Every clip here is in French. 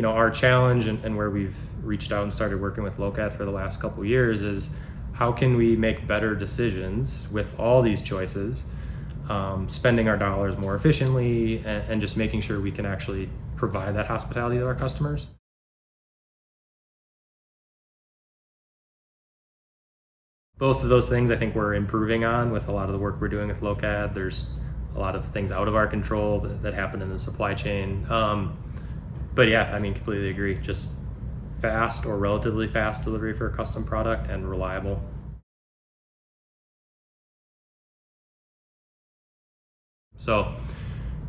our challenge and where we've reached out and started working with Locat for the last couple of years is how can we make better decisions with all these choices, spending our dollars more efficiently and just making sure we can actually provide that hospitality to our customers. Both of those things I think we're improving on with a lot of the work we're doing with Locat. There's a lot of things out of our control that happen in the supply chain. But yeah, I mean, completely agree. Just fast or relatively fast delivery for a custom product and reliable. So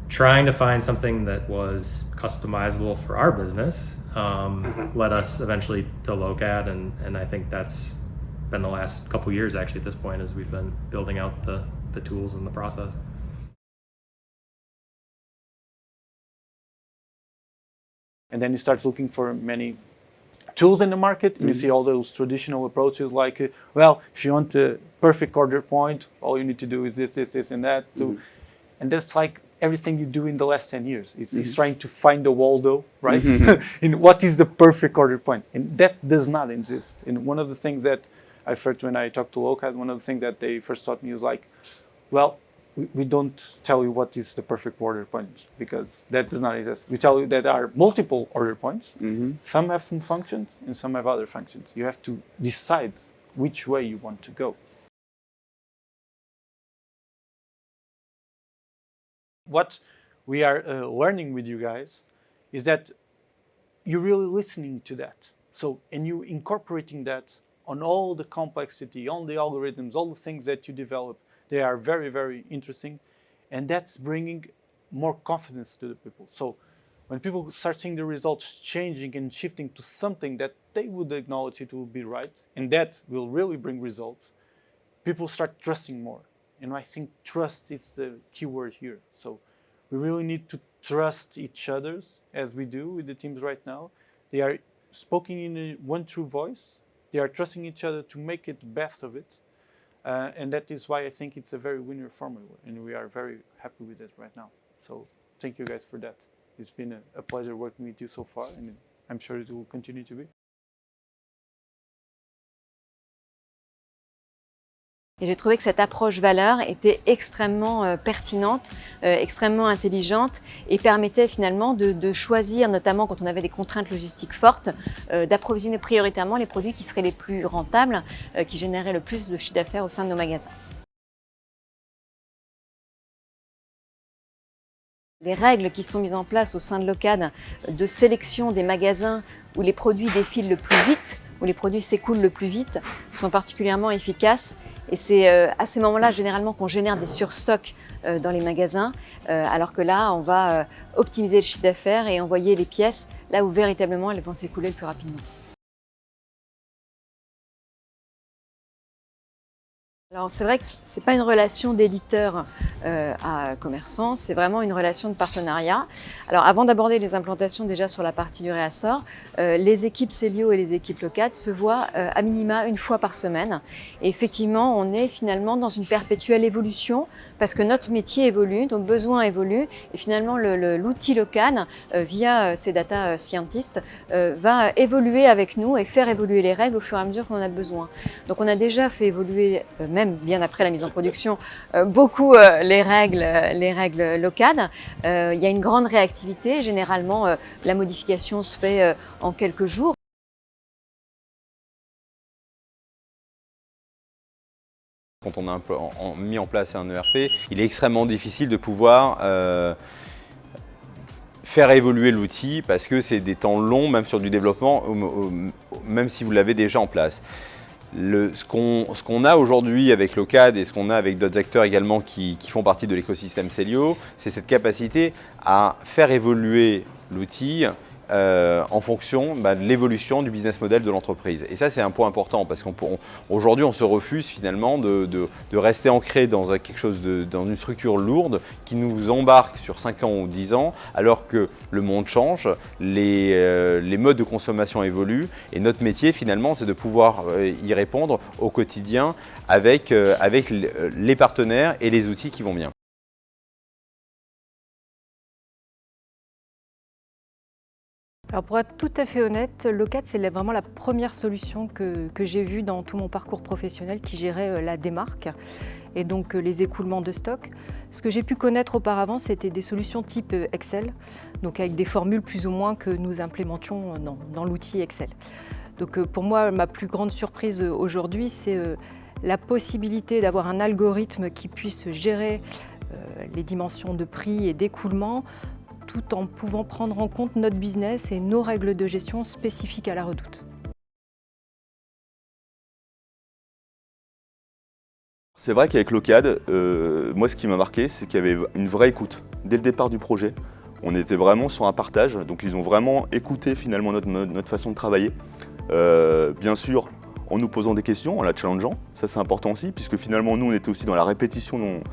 trying to find something that was customizable for our business led us eventually to Locat, and I think that's been the last couple years actually at this point as we've been building out the tools and the process. And then you start looking for many tools in the market, and you see all those traditional approaches like, well, if you want the perfect order point, all you need to do is this, and that. And that's like everything you do in the last 10 years. It's trying to find the Waldo, right? In what is the perfect order point? And that does not exist. And one of the things that I heard when I talked to Locat, one of the things that they first taught me was like, well, we don't tell you what is the perfect order point because that does not exist. We tell you that there are multiple order points. Some have some functions and some have other functions. You have to decide which way you want to go. What we are learning with you guys is that you're really listening to that. So, and you incorporating that on all the complexity, on the algorithms, all the things that you develop. They are very, very interesting, and that's bringing more confidence to the people. So when people start seeing the results changing and shifting to something that they would acknowledge it will be right, and that will really bring results, people start trusting more. And I think trust is the key word here. So we really need to trust each other as we do with the teams right now. They are speaking in one true voice. They are trusting each other to make it the best of it. And that is why I think it's a very winner formula, and we are very happy with it right now. So thank you guys for that. It's been a pleasure working with you so far, and I'm sure it will continue to be. Et j'ai trouvé que cette approche valeur était extrêmement pertinente, extrêmement intelligente et permettait finalement de choisir, notamment quand on avait des contraintes logistiques fortes, d'approvisionner prioritairement les produits qui seraient les plus rentables, qui généraient le plus de chiffre d'affaires au sein de nos magasins. Les règles qui sont mises en place au sein de Locat de sélection des magasins où les produits défilent le plus vite, où les produits s'écoulent le plus vite, sont particulièrement efficaces. Et c'est à ces moments-là, généralement, qu'on génère des surstocks dans les magasins, alors que là, on va optimiser le chiffre d'affaires et envoyer les pièces là où véritablement elles vont s'écouler le plus rapidement. Alors c'est vrai que ce n'est pas une relation d'éditeur à commerçant, c'est vraiment une relation de partenariat. Alors avant d'aborder les implantations déjà sur la partie du réassort, les équipes Célio et les équipes Locat se voient à minima une fois par semaine. Et effectivement, on est finalement dans une perpétuelle évolution parce que notre métier évolue, nos besoins évoluent et finalement l'outil Locat, via ses data scientists, va évoluer avec nous et faire évoluer les règles au fur et à mesure qu'on en a besoin. Donc on a déjà fait évoluer, même bien après la mise en production, beaucoup les règles Locat. Il y a une grande réactivité. Généralement, la modification se fait en quelques jours. Quand on a mis en place un ERP, il est extrêmement difficile de pouvoir faire évoluer l'outil parce que c'est des temps longs, même sur du développement, même si vous l'avez déjà en place. Ce qu'on a aujourd'hui avec Locat et ce qu'on a avec d'autres acteurs également qui font partie de l'écosystème Célio, c'est cette capacité à faire évoluer l'outil en fonction de l'évolution du business model de l'entreprise. Et ça, c'est un point important parce qu'aujourd'hui, on se refuse finalement de rester ancré dans quelque chose dans une structure lourde qui nous embarque sur 5 ans ou 10 ans, alors que le monde change, les modes de consommation évoluent et notre métier finalement, c'est de pouvoir y répondre au quotidien avec les partenaires et les outils qui vont bien. Alors pour être tout à fait honnête, Locad, c'est vraiment la première solution que j'ai vue dans tout mon parcours professionnel qui gérait la démarque et donc les écoulements de stock. Ce que j'ai pu connaître auparavant, c'était des solutions type Excel, donc avec des formules plus ou moins que nous implémentions dans l'outil Excel. Donc pour moi, ma plus grande surprise aujourd'hui, c'est la possibilité d'avoir un algorithme qui puisse gérer les dimensions de prix et d'écoulement, tout en pouvant prendre en compte notre business et nos règles de gestion spécifiques à la Redoute. C'est vrai qu'avec Locad, moi ce qui m'a marqué, c'est qu'il y avait une vraie écoute. Dès le départ du projet, on était vraiment sur un partage, donc ils ont vraiment écouté finalement notre façon de travailler. Bien sûr, en nous posant des questions, en la challengeant, ça c'est important aussi, puisque finalement nous on était aussi dans la répétition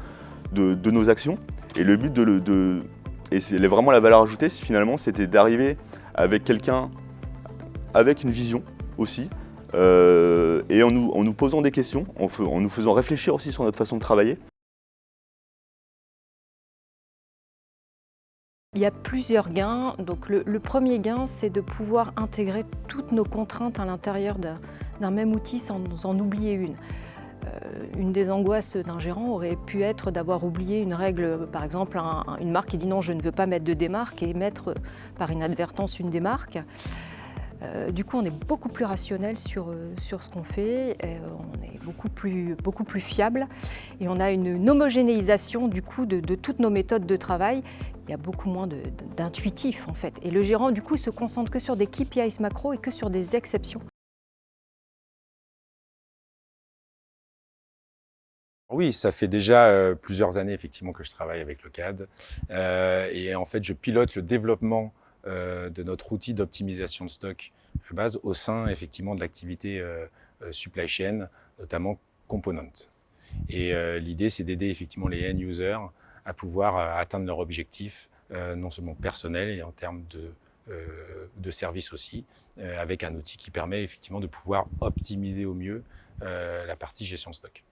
de nos actions. Et le but et c'est vraiment la valeur ajoutée, finalement, c'était d'arriver avec quelqu'un avec une vision aussi, et en nous posant des questions, en nous faisant réfléchir aussi sur notre façon de travailler. Il y a plusieurs gains. Donc le premier gain, c'est de pouvoir intégrer toutes nos contraintes à l'intérieur d'un même outil sans en oublier une. Une des angoisses d'un gérant aurait pu être d'avoir oublié une règle, par exemple une marque qui dit non, je ne veux pas mettre de démarque et mettre par inadvertance une démarque. Du coup, on est beaucoup plus rationnel sur ce qu'on fait, on est beaucoup plus fiable et on a une homogénéisation du coup de toutes nos méthodes de travail. Il y a beaucoup moins d'intuitif en fait. Et le gérant du coup se concentre que sur des KPIs macro et que sur des exceptions. Oui, ça fait déjà plusieurs années effectivement que je travaille avec Locad et en fait je pilote le développement de notre outil d'optimisation de stock base au sein effectivement de l'activité supply chain, notamment component. Et l'idée c'est d'aider effectivement les end users à pouvoir atteindre leur objectif non seulement personnel et en termes de service aussi, avec un outil qui permet effectivement de pouvoir optimiser au mieux la partie gestion de stock.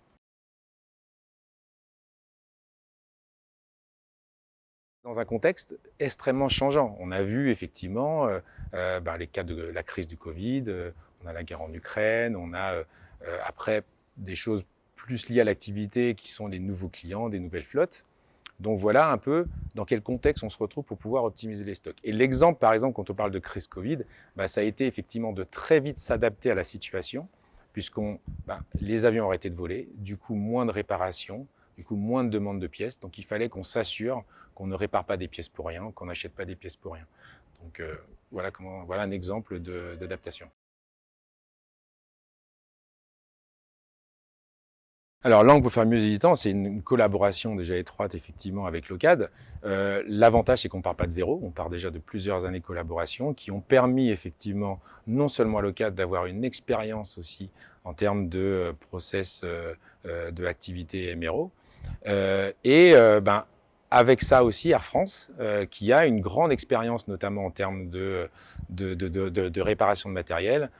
Dans un contexte extrêmement changeant. On a vu effectivement les cas de la crise du Covid, on a la guerre en Ukraine, on a après des choses plus liées à l'activité qui sont les nouveaux clients, des nouvelles flottes. Donc voilà un peu dans quel contexte on se retrouve pour pouvoir optimiser les stocks. Et l'exemple, par exemple, quand on parle de crise Covid, ça a été effectivement de très vite s'adapter à la situation, puisque les avions ont arrêté de voler, du coup moins de réparations, du coup moins de demandes de pièces. Donc il fallait qu'on s'assure qu'on ne répare pas des pièces pour rien, qu'on n'achète pas des pièces pour rien. Donc voilà un exemple d'adaptation. Alors Langue pour faire mieux hésitant, c'est une collaboration déjà étroite effectivement avec Locad. L'avantage c'est qu'on ne part pas de zéro, on part déjà de plusieurs années de collaboration qui ont permis effectivement non seulement à Locad d'avoir une expérience aussi en termes de process de activité MRO avec ça aussi Air France qui a une grande expérience notamment en termes de réparation de matériel